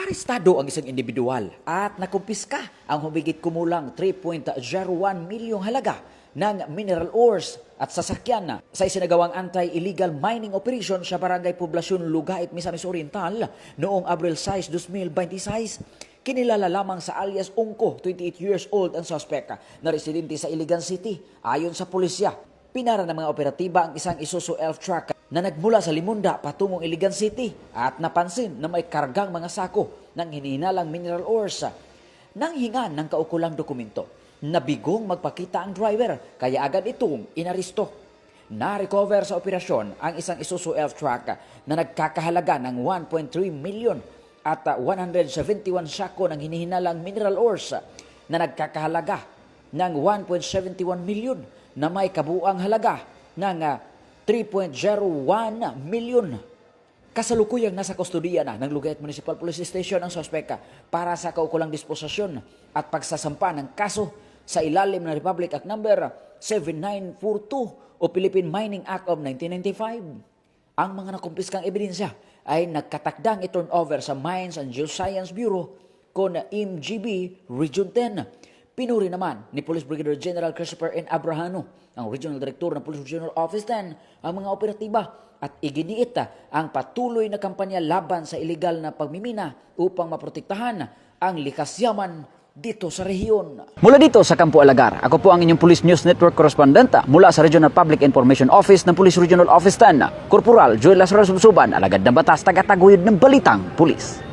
Arestado ang isang individual at nakumpiska ang humigit kumulang 3.01 milyong halaga ng mineral ores at sasakyan sa isinagawang anti-illegal mining operation sa Barangay Poblasyon Lugait, Misamis Oriental noong Abril 6, 2026. Kinilala lamang sa alias Ungko, 28 years old ang suspect na residente sa Iligan City. Ayon sa pulisya, pinara ng mga operatiba ang isang Isuzu elf truck na nagmula sa Limunda patungong Iligan City at napansin na may kargang mga sako ng hinihinalang mineral ores. Nang hingan ng kaukulang dokumento, nabigong magpakita ang driver kaya agad itong inaristo. Na-recover sa operasyon ang isang Isuzu elf truck na nagkakahalaga ng 1.3 million at 171 sako ng hinihinalang mineral ores na nagkakahalaga ng 1.71 million na may kabuang halaga ng 3.01 million. Kasalukuyang nasa kustodiya na ng Lugait Municipal Police Station ang suspeka para sa kaukulang disposisyon at pagsasampa ng kaso sa ilalim ng Republic Act No. 7942 o Philippine Mining Act of 1995. Ang mga nakumpiskang ebidensya ay nagkatakdang i-turn over sa Mines and Geoscience Bureau con MGB Region 10. Pinuri naman ni Police Brigadier General Christopher N. Abrahano, ang Regional Director ng Police Regional Office 10, ang mga operatiba at iginiit ang patuloy na kampanya laban sa illegal na pagmimina upang maprotektahan ang likas yaman dito sa rehiyon. Mula dito sa Campo Alagar, ako po ang inyong Police News Network Correspondent mula sa Regional Public Information Office ng Police Regional Office 10, Corporal Joel Lazaro Subsuban, alagad ng batas, tagataguyod ng Balitang Pulis.